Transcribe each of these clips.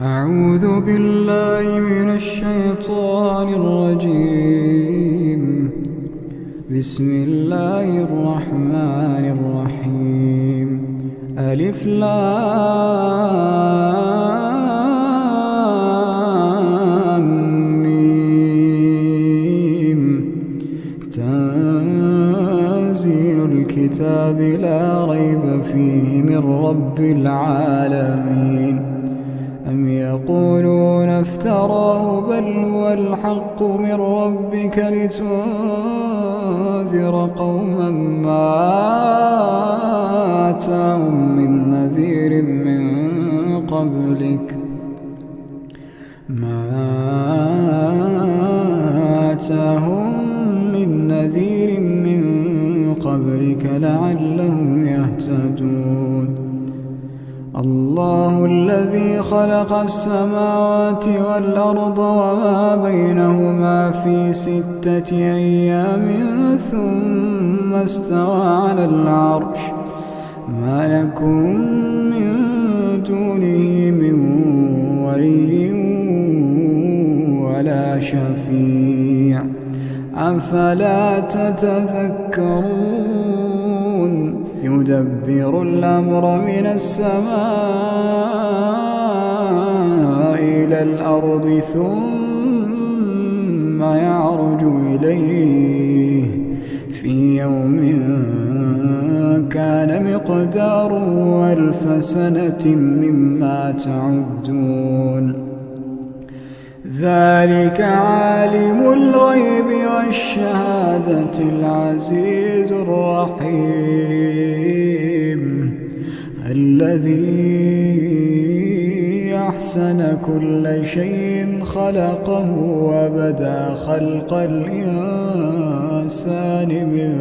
أعوذ بالله من الشيطان الرجيم. بسم الله الرحمن الرحيم. ألف لام ميم. تنزيل الكتاب لا ريب فيه من رب العالمين. أم يقولون افتراه بل هو الحق من ربك لتنذر قوما ما آتاهم من نذير من قبلك لعلهم يهتدون. الله الذي خلق السماوات والأرض وما بينهما في 6 أيام ثم استوى على العرش. ما لكم من دونه من ولي ولا شفيع أفلا تتذكرون. يدبر الأمر من السماء إلى الأرض ثم يعرج إليه في يوم كان مقداره 1000 سنة مما تعدون. ذلك عالم الغيب والشهادة العزيز الرحيم الذي أحسن كل شيء خلقه وبدأ خلق الإنسان من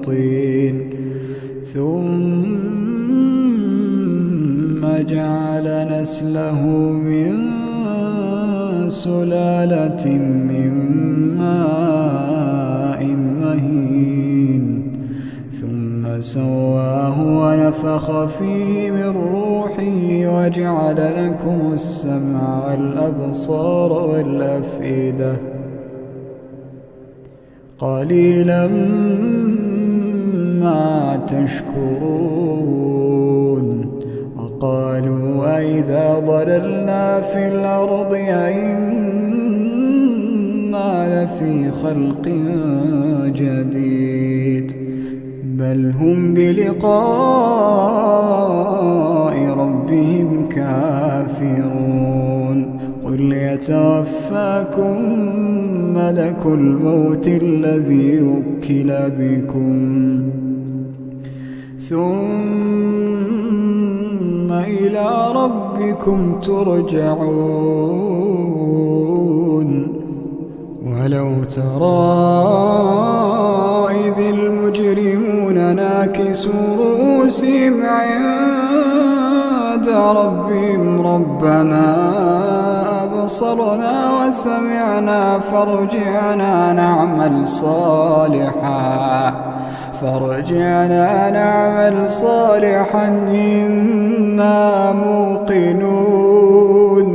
طين ثم جعل نسله من سلالة من ماء مهين ثم سواه ونفخ فيه من روحه وجعل لكم السمع والأبصار والأفئدة قليلا ما تشكرون. وقالوا أئذا ضللنا في الأرض أئنا لفي خلق جديد بل هم بلقاء ربهم كافرون. قل يتوفاكم ملك الموت الذي وكل بكم ثم إلى ربكم ترجعون. ولو ترى إذ المجرمون ناكسوا رؤوسهم عند ربهم ربنا أبصرنا وسمعنا فارجعنا نعمل صالحا إنا موقنون.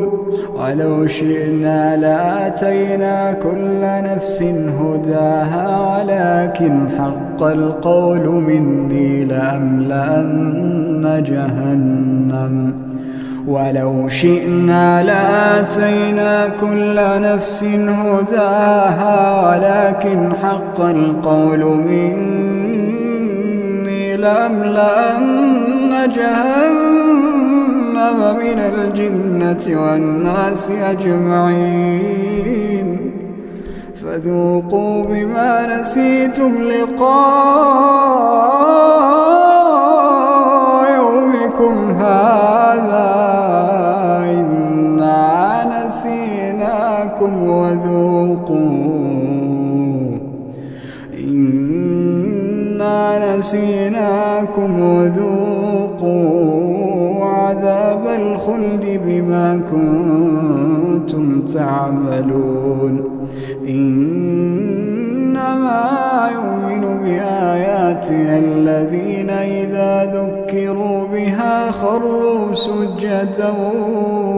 ولو شئنا لآتينا كل نفس هداها ولكن حق القول مني لأملأن جهنم. ولو شئنا لآتينا كل نفس هداها ولكن حق القول مني لأملأن جهنم من الجنة والناس أجمعين. فذوقوا بما نسيتم لقاء يومكم هذا إنا نسيناكم وذوقوا عذاب الخلد بما كنتم تعملون. إنما يؤمن بآياتنا الذين إذا ذكروا بها خروا سجدا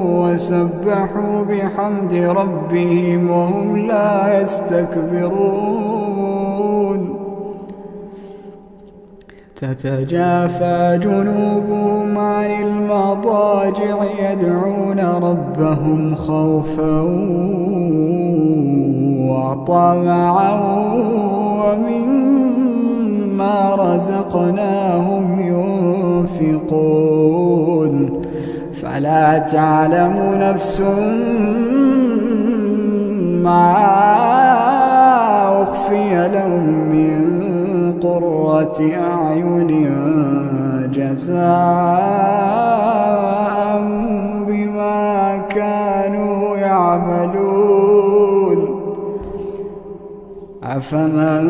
وسبحوا بحمد ربهم وهم لا يستكبرون تتجافى جنوبهم عن المضاجع يدعون ربهم خوفا وطمعا ومما رزقناهم ينفقون فلا تعلم نفس ما أخفي لهم من قرة أعين جزاء بما كانوا يعملون أفمن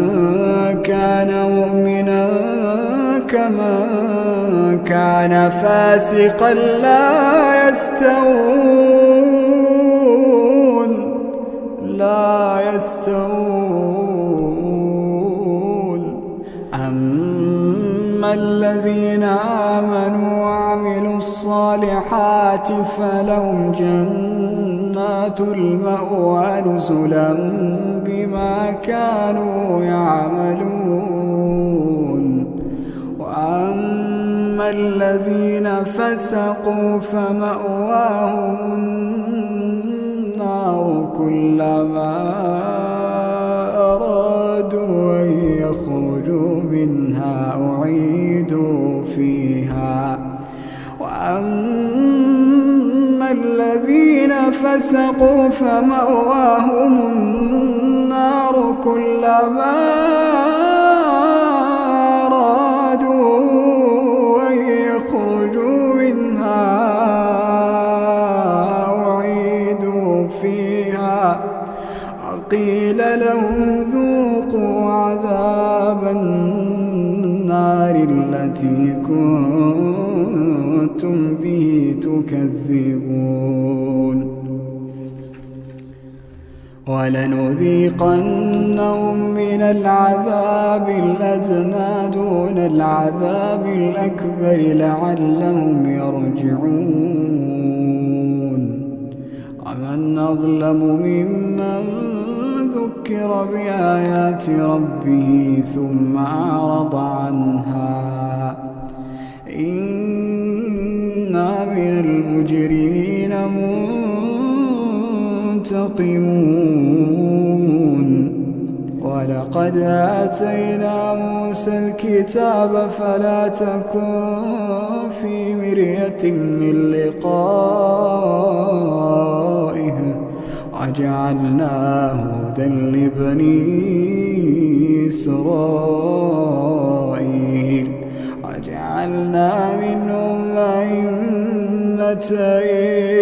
كان مؤمنا كمن كان فاسقا لا يستوون أما الذين آمنوا وعملوا الصالحات فلهم جنات المأوى نزلا بما كانوا يعملون وأما الذين فسقوا فمأواهم النار كلما أرادوا أن يخرجوا منها أعيدوا فيها وأما الذين فسقوا فمأواهم النار كلما أرادوا أن يخرجوا منها أعيدوا فيها وقيل لهم ذوقوا عذاب النار التي كنتم به تكذبون ولنذيقنهم من العذاب الأدنى دون العذاب الأكبر لعلهم يرجعون ومن أظلم ممن ذكر بآيات ربه ثم أعرض عنها إنا من المجرمين منتقمون ولقد آتينا موسى الكتاب فلا تكن في مرية من لقائه وجعلناه هدى لبني إسرائيل وجعلنا منهم أئمة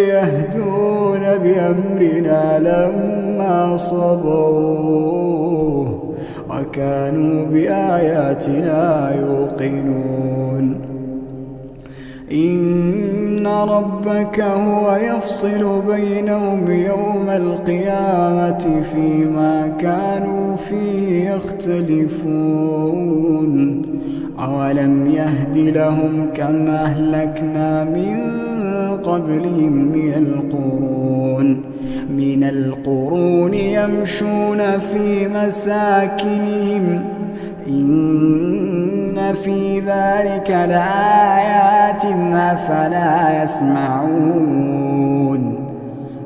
يهدون بأمرنا لما صبروا وكانوا بآياتنا يوقنون إن ربك هو يفصل بينهم يوم القيامة فيما كانوا فيه يختلفون أولم يهد لهم كم أهلكنا من قبلهم من القرون يمشون في مساكنهم إن في ذلك لآيات أفلا يسمعون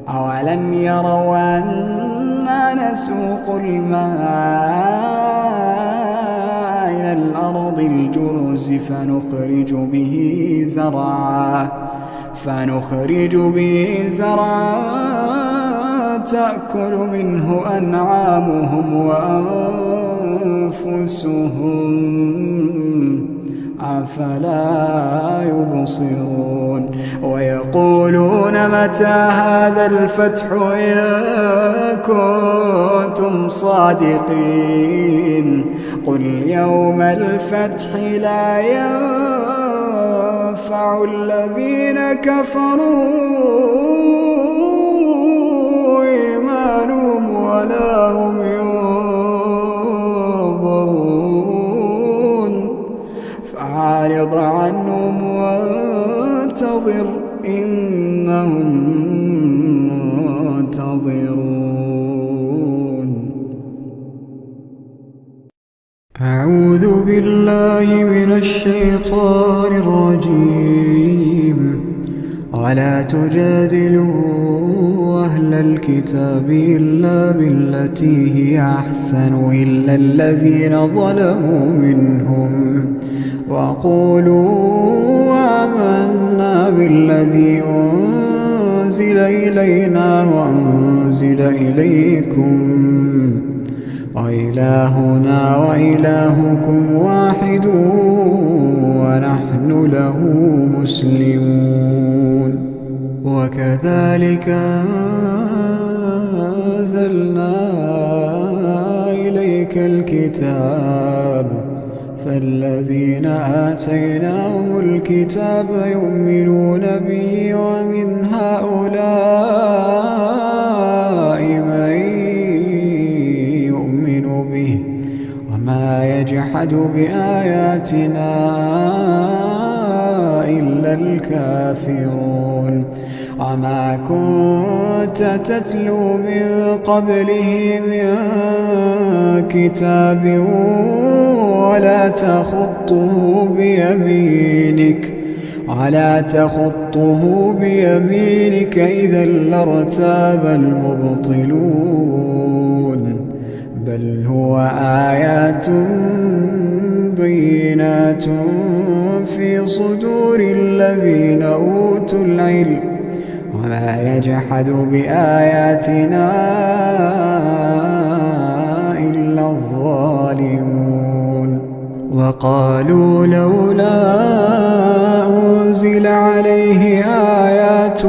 أولم يروا أنا نسوق الماء إلى الأرض الجرز فنخرج به زرعا تأكل منه أنعامهم وأنفسهم أفلا يبصرون ويقولون متى هذا الفتح إن كنتم صادقين قل يوم الفتح لا ينفع الذين كفروا إيمانهم ولا هم ينظرون منتظرون. أعوذ بالله من الشيطان الرجيم. ولا تجادلوا أهل الكتاب إلا بالتي هي أحسن إلا الذين ظلموا منهم وقولوا آمنا بالذي أنزل إلينا وأنزل إليكم وإلهنا وإلهكم واحد ونحن له مسلمون. وكذلك أنزلنا إليك الكتاب فالذين آتيناهم الكتاب يؤمنون به ومن هؤلاء من يؤمن به وما يجحد بآياتنا إلا الكافرون. وما كنت تتلو من قبله من كتاب ولا تخطه بيمينك إذا لارتاب المبطلون. بل هو آيات بينات في صدور الذين أوتوا العلم وما يجحد بآياتنا إلا الظالمون. وقالوا لولا أنزل عليه آيات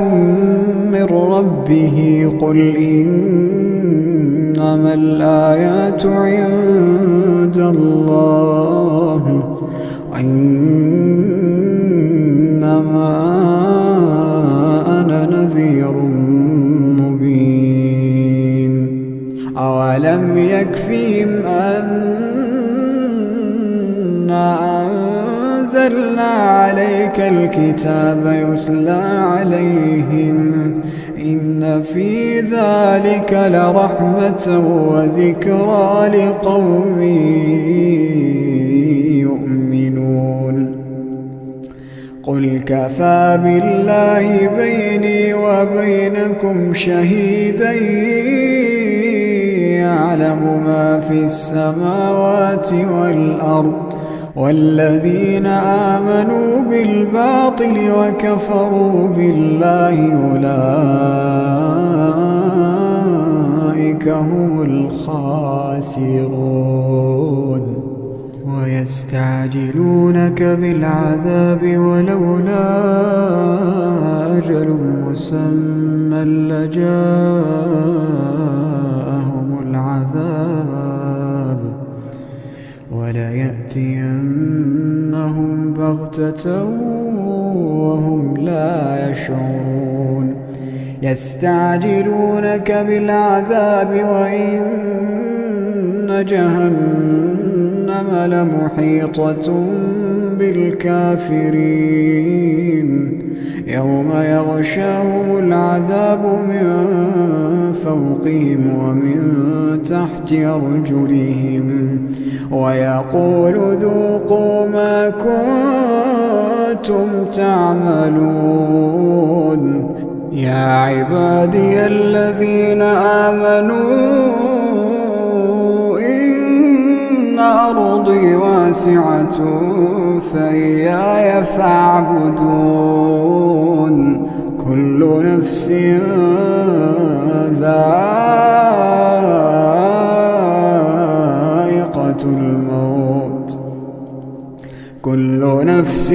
من ربه قل إنما الآيات عند الله وإنما أنا نذير مبين. أولم يكفهم أنا أنزلنا عليك الكتاب يتلى عليهم إن في ذلك لرحمة وذكرى لقوم يؤمنون. قل كفى بالله بيني وبينكم شهيدا يعلم ما في السماوات والأرض والذين آمنوا بالباطل وكفروا بالله أولئك هم الخاسرون. ويستعجلونك بالعذاب ولولا أجل مسمى لجاءهم العذاب وليأتينهم بغتة وهم لا يشعرون. يستعجلونك بالعذاب وإن جهنم لمحيطة بالكافرين يوم يغشاهم العذاب من فوقهم ومن تحت أرجلهم ويقول ذوقوا ما كنتم تعملون. يا عبادي الذين آمنوا إن أرضي واسعة فإياي فاعبدون. كل نفس ذائقة الموت كل نفس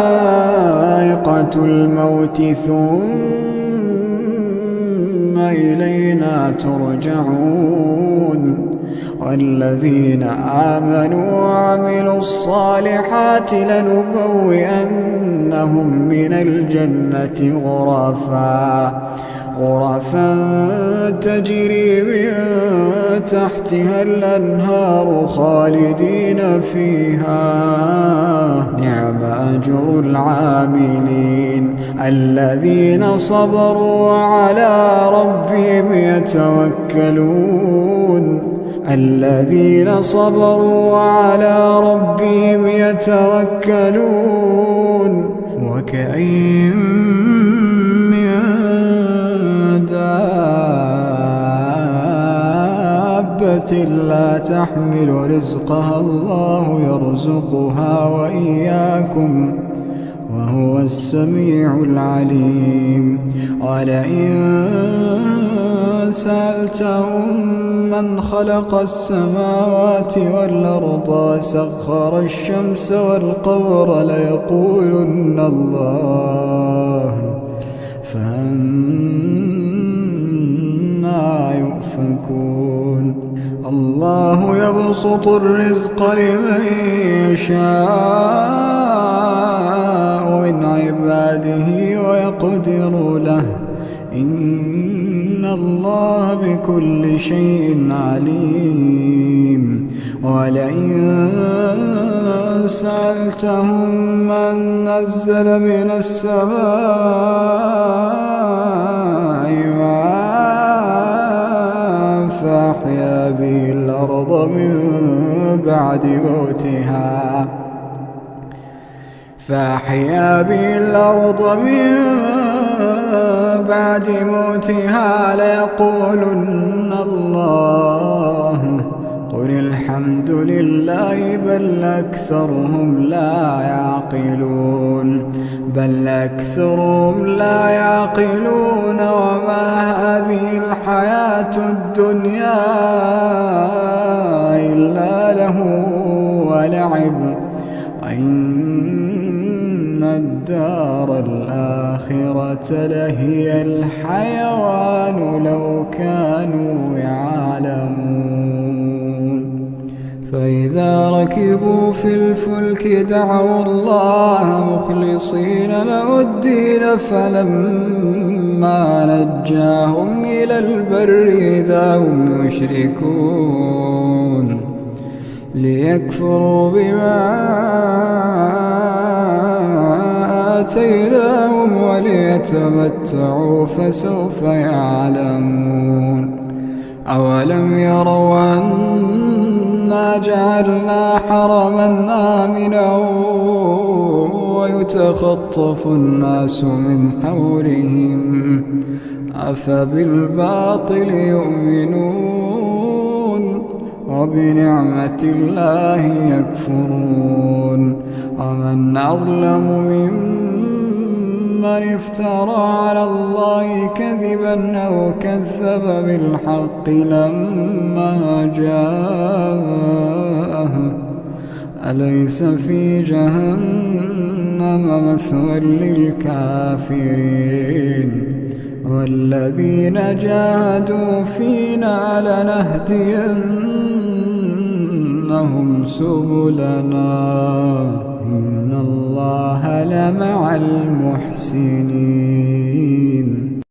ذائقة الموت ثم إلينا ترجعون. والذين آمنوا وعملوا الصالحات لنبوئنهم من الجنة غرفا غرفا تجري من تحتها الأنهار خالدين فيها نعم أجر العاملين الذين صبروا على ربهم يتوكلون الذين صبروا على ربهم يتوكلون وكأين من دابة لا تحمل رزقها الله يرزقها وإياكم وهو السميع العليم ولئن سألتهم من خلق السماوات والأرض وسخر الشمس والقمر ليقولن الله فأنى يؤفكون الله يبسط الرزق لمن يشاء من عباده ويقدر له إن الله بكل شيء عليم ولئن سألتهم من نزل من السماء ماء فأحيا به الأرض من بعد موتها ليقولن الله قل الحمد لله بل أكثرهم لا يعقلون وما هذه الحياة الدنيا إلا له ولعب وإن الدار الآخرة لهي الحيوان لو كانوا يعلمون فإذا ركبوا في الفلك دعوا الله مخلصين له الدين فلما نجاهم إلى البر إذا هم يشركون ليكفروا بما آتيناهم وليتمتعوا فسوف يعلمون أولم يروا أنا جعلنا حرما آمنا ويتخطف الناس من حولهم أفبالباطل يؤمنون وبنعمة الله يكفرون ومن أظلم ممن افترى على الله كذبا أو كذب بالحق لما جاءه أليس في جهنم مثوى للكافرين والذين جاهدوا فينا لنهدينهم سبلنا إن الله لمع المحسنين.